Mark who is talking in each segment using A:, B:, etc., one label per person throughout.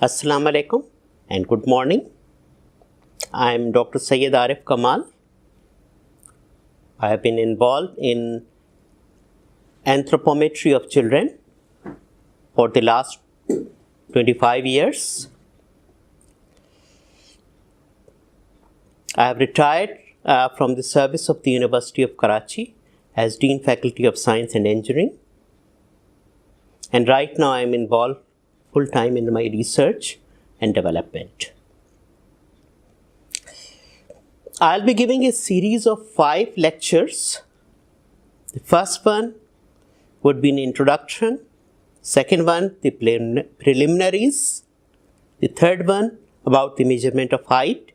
A: Assalamu alaikum and good morning. I am Dr. Syed Arif Kamal. I have been involved in anthropometry of children for the last 25 years. I have retired from the service of the University of Karachi as Dean Faculty of Science and Engineering. And right now I am involved full-time in my research and development. I'll be giving a series of 5 lectures. The first one would be an introduction, second one the preliminaries, the third one about the measurement of height,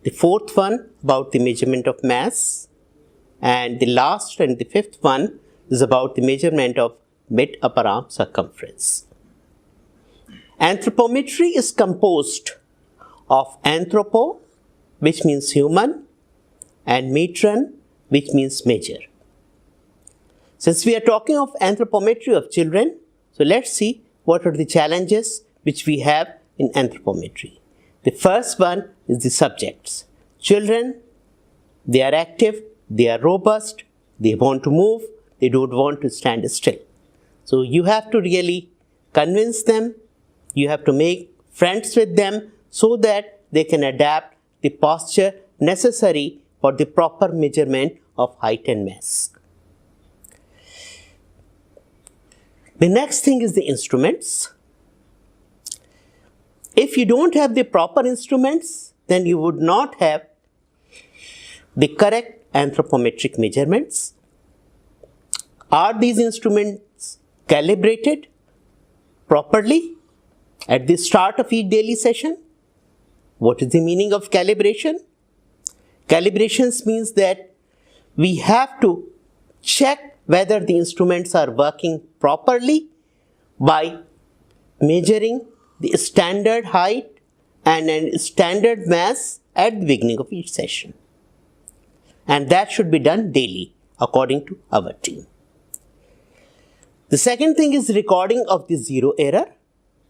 A: the fourth one about the measurement of mass, and the last and the fifth one is about the measurement of mid-upper arm circumference. Anthropometry is composed of anthropo, which means human, and metron, which means measure. Since we are talking of anthropometry of children, so let's see what are the challenges which we have in anthropometry. The first one is the subjects. Children, they are active, they are robust, they want to move, they don't want to stand still. So you have to really convince them, you have to make friends with them so that they can adapt the posture necessary for the proper measurement of height and mass. The next thing is the instruments. If you don't have the proper instruments, then you would not have the correct anthropometric measurements. Are these instruments calibrated properly at the start of each daily session? What is the meaning of calibration? Calibrations means that we have to check whether the instruments are working properly by measuring the standard height and a standard mass at the beginning of each session. And that should be done daily according to our team. The second thing is recording of the zero error.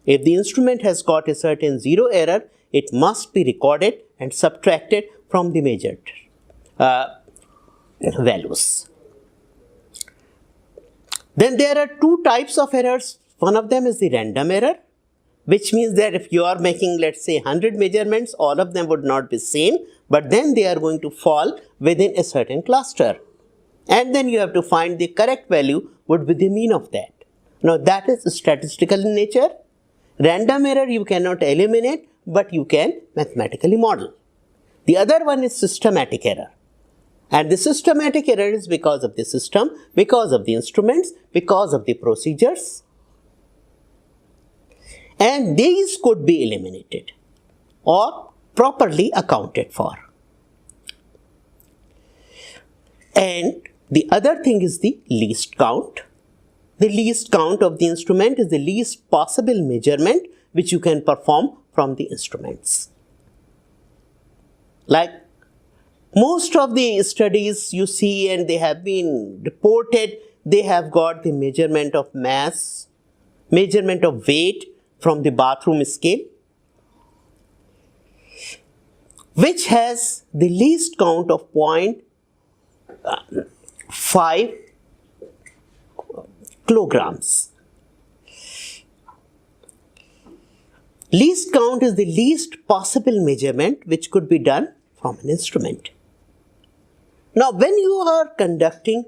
A: If the instrument has got a certain zero error, it must be recorded and subtracted from the measured values. Then there are 2 types of errors. One of them is the random error, which means that if you are making, let's say, 100 measurements, all of them would not be same, but then they are going to fall within a certain cluster. And then you have to find the correct value would be the mean of that. Now that is statistical in nature. Random error you cannot eliminate, but you can mathematically model. The other one is systematic error. And the systematic error is because of the system, because of the instruments, because of the procedures. And these could be eliminated or properly accounted for. And the other thing is the least count. The least count of the instrument is the least possible measurement which you can perform from the instruments. Like most of the studies you see and they have been reported, they have got the measurement of mass, measurement of weight from the bathroom scale, which has the least count of 0.5 kilograms. Least count is the least possible measurement which could be done from an instrument. Now, when you are conducting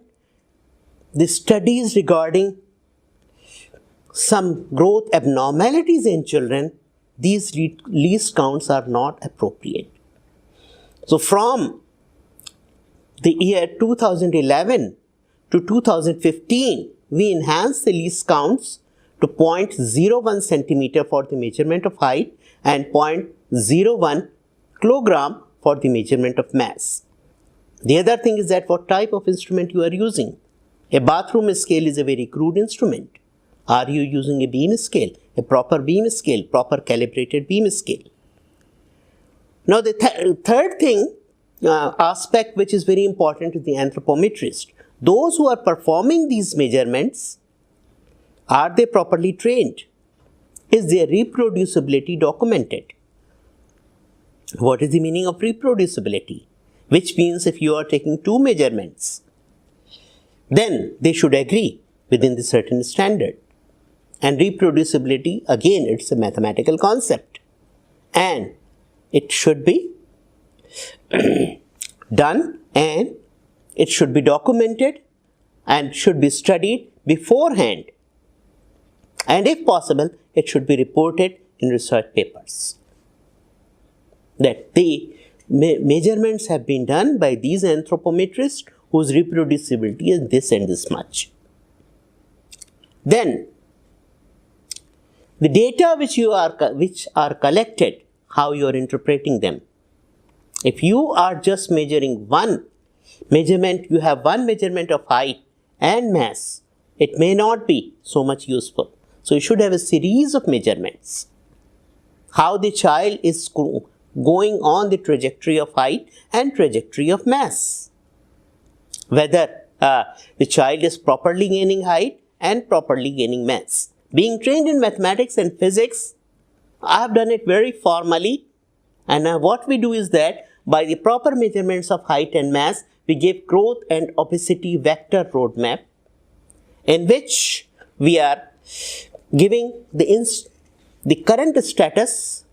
A: the studies regarding some growth abnormalities in children, these least counts are not appropriate. So, from the year 2011 to 2015, we enhanced the least counts to 0.01 centimeter for the measurement of height and 0.01 kilogram for the measurement of mass. The other thing is that what type of instrument you are using. A bathroom scale is a very crude instrument. Are you using a beam scale, a proper beam scale, proper calibrated beam scale? Now the third thing, aspect which is very important to the anthropometrist. Those who are performing these measurements, are they properly trained? is their reproducibility documented? What is the meaning of reproducibility? Which means if you are taking two measurements, then they should agree within the certain standard. And reproducibility, again, it's a mathematical concept. And it should be done, and it should be documented and should be studied beforehand. And if possible, it should be reported in research papers. That the measurements have been done by these anthropometrists whose reproducibility is this and this much. Then, the data which are collected, how you are interpreting them. If you are just measuring one measurement, you have one measurement of height and mass, it may not be so much useful. So you should have a series of measurements. How the child is going on the trajectory of height and trajectory of mass. Whether the child is properly gaining height and properly gaining mass. Being trained in mathematics and physics, I have done it very formally, and what we do is that by the proper measurements of height and mass, we give growth and obesity vector roadmap, in which we are giving the current status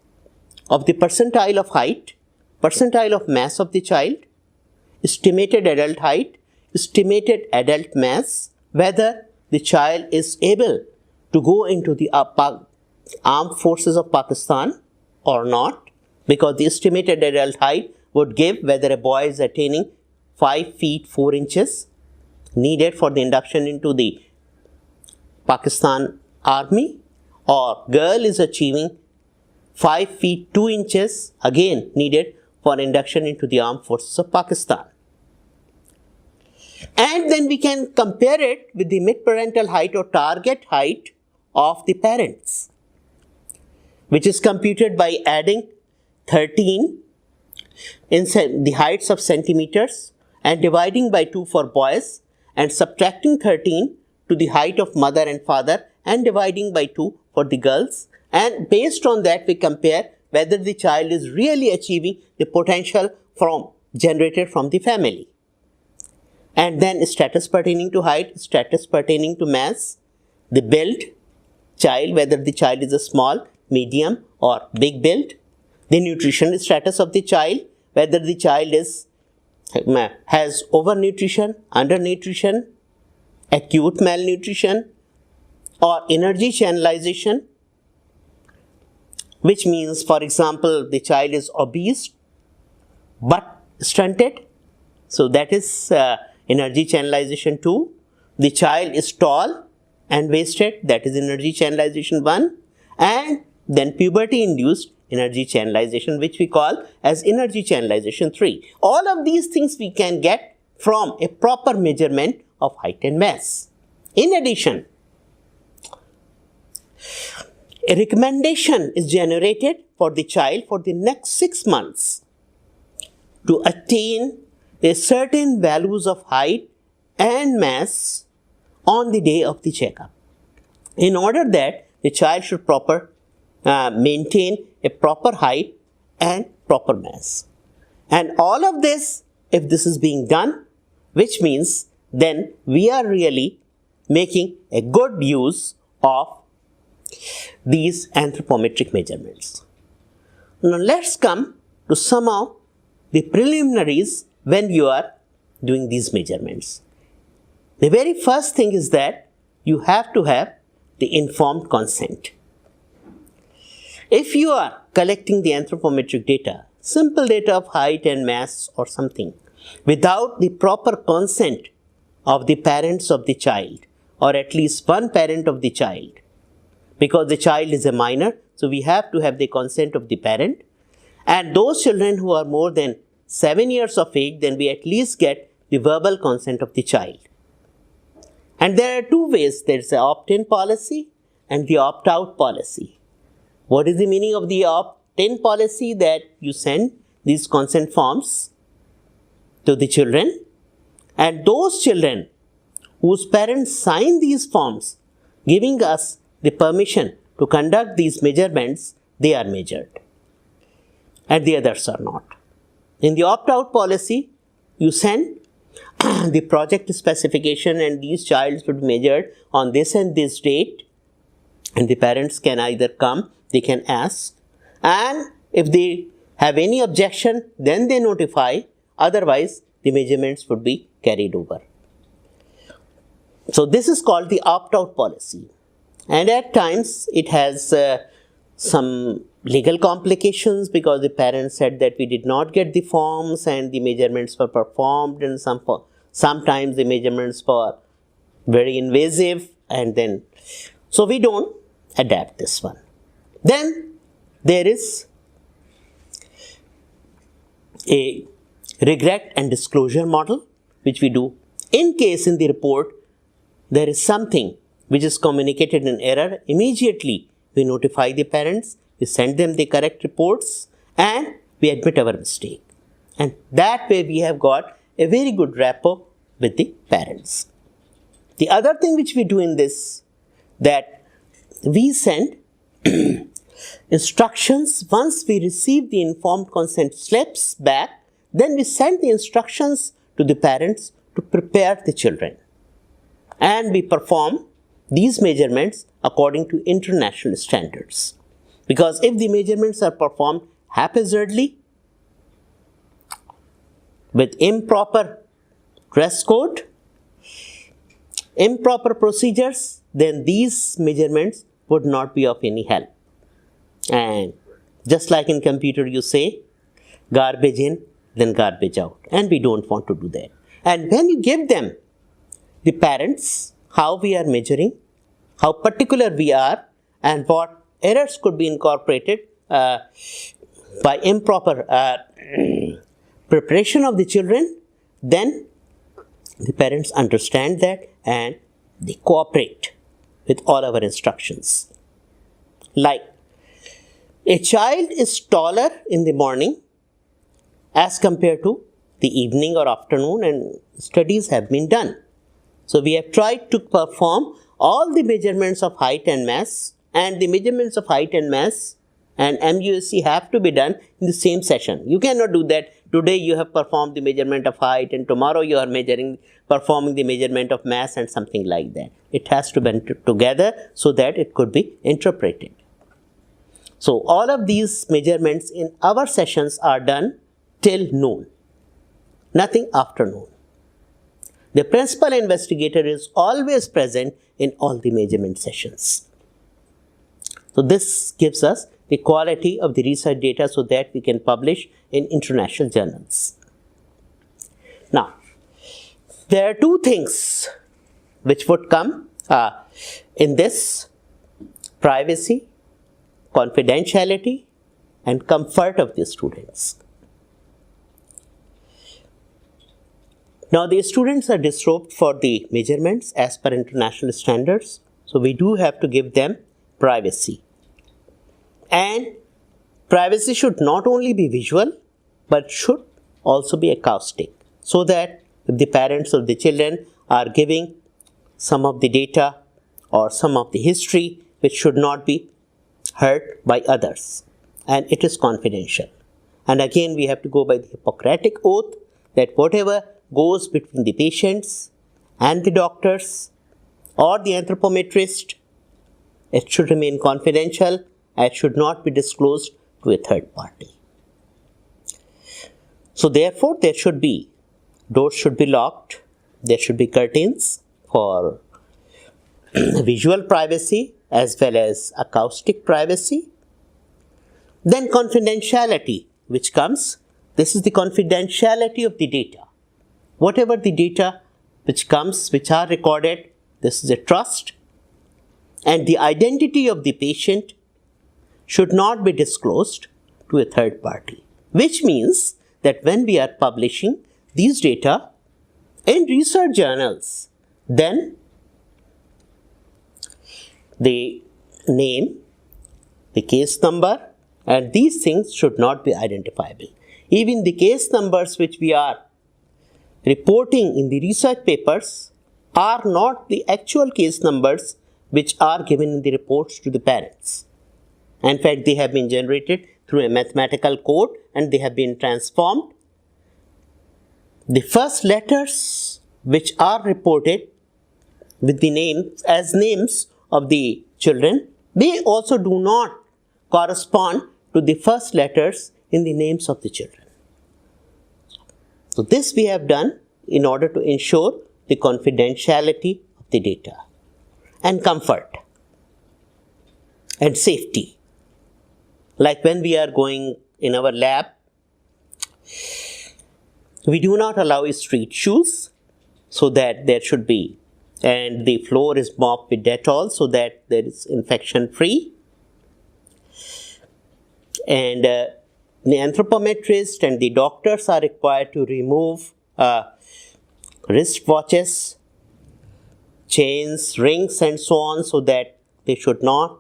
A: of the percentile of height, percentile of mass of the child, estimated adult height, estimated adult mass, whether the child is able to go into the armed forces of Pakistan or not, because the estimated adult height would give whether a boy is attaining 5 feet 4 inches needed for the induction into the Pakistan army, or girl is achieving 5 feet 2 inches again needed for induction into the armed forces of Pakistan. And then we can compare it with the mid-parental height or target height of the parents, which is computed by adding 13 in the heights of centimeters and dividing by 2 for boys, and subtracting 13 to the height of mother and father and dividing by 2 for the girls, and based on that we compare whether the child is really achieving the potential generated from the family. And then status pertaining to height, status pertaining to mass, the build child, whether the child is a small, medium or big build, the nutrition status of the child, whether the child has overnutrition, undernutrition, acute malnutrition or energy channelization, which means, for example, the child is obese but stunted, so that is energy channelization 2. The child is tall and wasted, that is energy channelization 1, and then puberty induced energy channelization, which we call as energy channelization 3. All of these things we can get from a proper measurement of height and mass. In addition, a recommendation is generated for the child for the next 6 months to attain a certain values of height and mass on the day of the checkup, in order that the child should maintain a proper height and proper mass. And all of this, if this is being done, which means then we are really making a good use of these anthropometric measurements. Now let's come to some of the preliminaries when you are doing these measurements. The very first thing is that you have to have the informed consent. If you are collecting the anthropometric data, simple data of height and mass or something, without the proper consent of the parents of the child, or at least one parent of the child, because the child is a minor, so we have to have the consent of the parent, and those children who are more than 7 years of age, then we at least get the verbal consent of the child. And there are two ways. There is the opt-in policy and the opt-out policy. What is the meaning of the opt-in policy? That you send these consent forms to the children, and those children whose parents sign these forms giving us the permission to conduct these measurements, they are measured and the others are not. In the opt-out policy, you send the project specification and these childs would be measured on this and this date, and the parents can either come, they can ask, and if they have any objection, then they notify, otherwise the measurements would be carried over. So this is called the opt-out policy, and at times it has some legal complications because the parents said that we did not get the forms and the measurements were performed, and sometimes the measurements were very invasive, and then so we don't adapt this one. Then there is a regret and disclosure model which we do. In case in the report there is something which is communicated in error, immediately we notify the parents, we send them the correct reports, and we admit our mistake. And that way we have got a very good rapport with the parents. The other thing which we do in this, that we send instructions once we receive the informed consent slips back, then we send the instructions to the parents to prepare the children. And we perform these measurements according to international standards. Because if the measurements are performed haphazardly, with improper dress code, improper procedures, then these measurements would not be of any help. And just like in computer you say, garbage in, then garbage out. And we don't want to do that. And when you give them, the parents, how we are measuring, how particular we are, and what errors could be incorporated by improper preparation of the children, then the parents understand that and they cooperate with all our instructions. Like, a child is taller in the morning as compared to the evening or afternoon, and studies have been done. So we have tried to perform all the measurements of height and mass, and the measurements of height and mass and MUSC have to be done in the same session. You cannot do that. Today you have performed the measurement of height and tomorrow you are performing the measurement of mass and something like that. It has to be together so that it could be interpreted. So all of these measurements in our sessions are done till noon, nothing after noon. The principal investigator is always present in all the measurement sessions. So this gives us the quality of the research data so that we can publish in international journals. Now, there are two things which would come in this: privacy, confidentiality, and comfort of the students. Now, the students are disrobed for the measurements as per international standards, so we do have to give them privacy. And privacy should not only be visual, but should also be acoustic, so that if the parents of the children are giving some of the data or some of the history which should not be heard by others, and it is confidential. And again, we have to go by the Hippocratic oath that whatever goes between the patients and the doctors or the anthropometrist, it should remain confidential and should not be disclosed to a third party. So therefore, there should be, doors should be locked, there should be curtains for visual privacy as well as acoustic privacy. Then confidentiality, which comes, this is the confidentiality of the data. Whatever the data which comes, which are recorded, this is a trust, and the identity of the patient should not be disclosed to a third party, which means that when we are publishing these data in research journals, then the name, the case number, and these things should not be identifiable. Even the case numbers which we are reporting in the research papers are not the actual case numbers which are given in the reports to the parents. In fact, they have been generated through a mathematical code and they have been transformed. The first letters which are reported with the names as names of the children, they also do not correspond to the first letters in the names of the children. So this we have done in order to ensure the confidentiality of the data and comfort and safety. Like when we are going in our lab, we do not allow street shoes so that there should be, and the floor is mopped with Dettol so that there is infection free. And the anthropometrist and the doctors are required to remove wristwatches, chains, rings and so on, so that they should not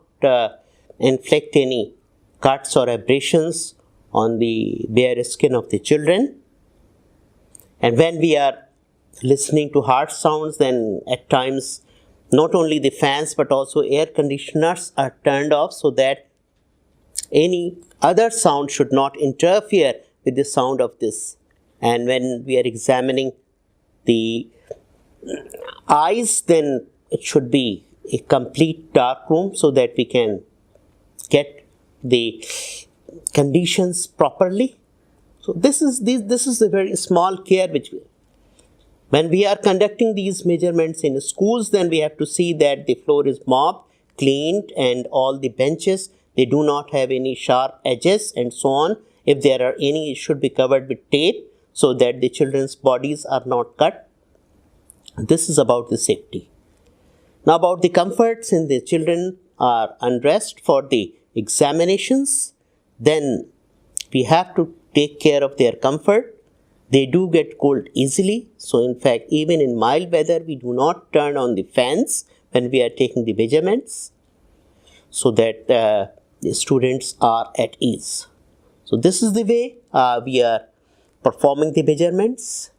A: inflict any cuts or abrasions on the bare skin of the children. And when we are listening to harsh sounds, then at times not only the fans but also air conditioners are turned off so that any other sound should not interfere with the sound of this. And when we are examining the eyes, then it should be a complete dark room so that we can get the conditions properly. So this is a very small care which when we are conducting these measurements in schools, then we have to see that the floor is mopped, cleaned, and all the benches, they do not have any sharp edges and so on. If there are any, it should be covered with tape so that the children's bodies are not cut. This is about the safety. Now about the comforts, in the children are undressed for the examinations, then we have to take care of their comfort. They do get cold easily. So in fact, even in mild weather, we do not turn on the fans when we are taking the measurements so that the students are at ease. So this is the way we are performing the measurements.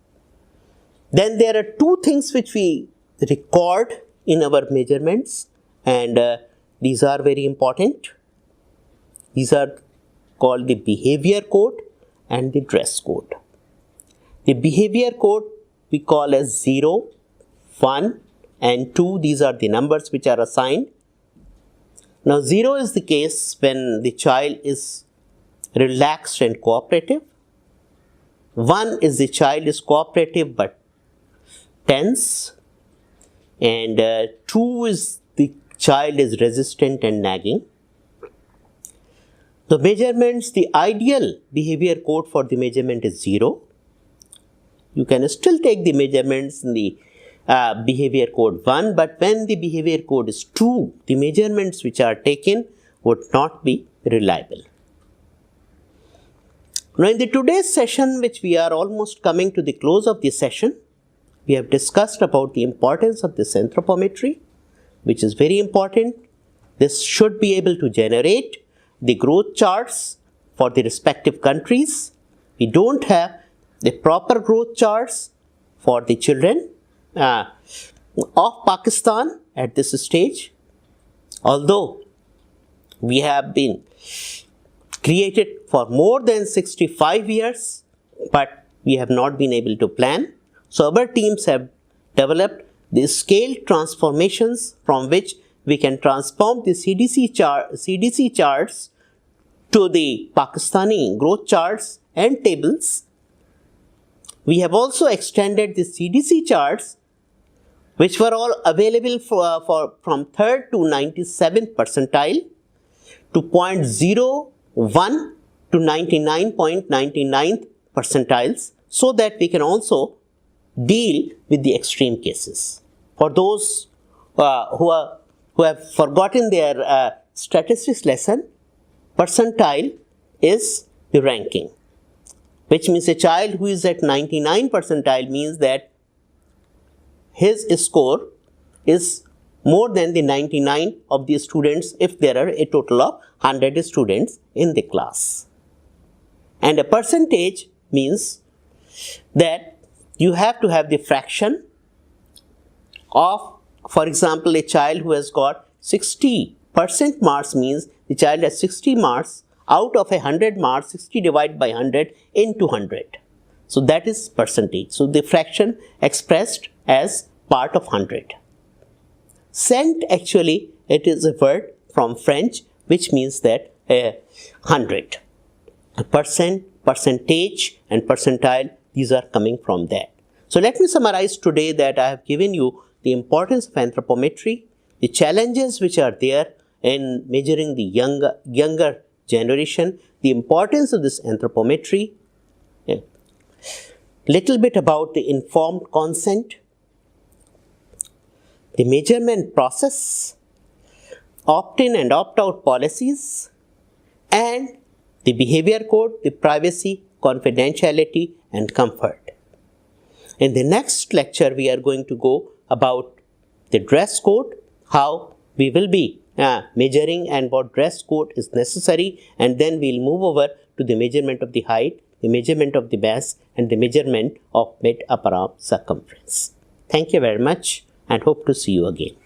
A: Then there are two things which we record in our measurements, and these are very important. These are called the behavior code and the dress code. The behavior code we call as 0, 1 and 2. These are the numbers which are assigned. Now 0 is the case when the child is relaxed and cooperative. 1 is the child is cooperative but tense. And 2 is the child is resistant and nagging. The measurements, the ideal behavior code for the measurement is 0. You can still take the measurements in the behavior code 1, but when the behavior code is 2, the measurements which are taken would not be reliable. Now in the today's session, which we are almost coming to the close of the session, we have discussed about the importance of this anthropometry, which is very important. This should be able to generate the growth charts for the respective countries. We don't have the proper growth charts for the children of Pakistan at this stage, although we have been created for more than 65 years, but we have not been able to plan. So our teams have developed the scaled transformations from which we can transform the CDC charts to the Pakistani growth charts and tables. We have also extended the CDC charts, which were all available from 3rd to 97th percentile to 0.01 to 99.99th percentiles, so that we can also deal with the extreme cases. For those who have forgotten their statistics lesson, percentile is the ranking, which means a child who is at 99 percentile means that his score is more than the 99 of the students if there are a total of 100 students in the class. And a percentage means that you have to have the fraction of For example, a child who has got 60% marks means the child has 60 marks out of 100 marks, 60 divided by 100 into 100. So that is percentage. So the fraction expressed as part of 100. Cent, actually it is a word from French which means that 100. Percent, percentage and percentile, these are coming from that. So let me summarize today that I have given you the importance of anthropometry, the challenges which are there in measuring the younger generation, the importance of this anthropometry, little bit about the informed consent, the measurement process, opt-in and opt-out policies, and the behavior code, the privacy, confidentiality, and comfort. In the next lecture, we are going to go about the dress code, how we will be measuring and what dress code is necessary, and then we'll move over to the measurement of the height, the measurement of the base, and the measurement of mid-upper arm circumference. Thank you very much and hope to see you again.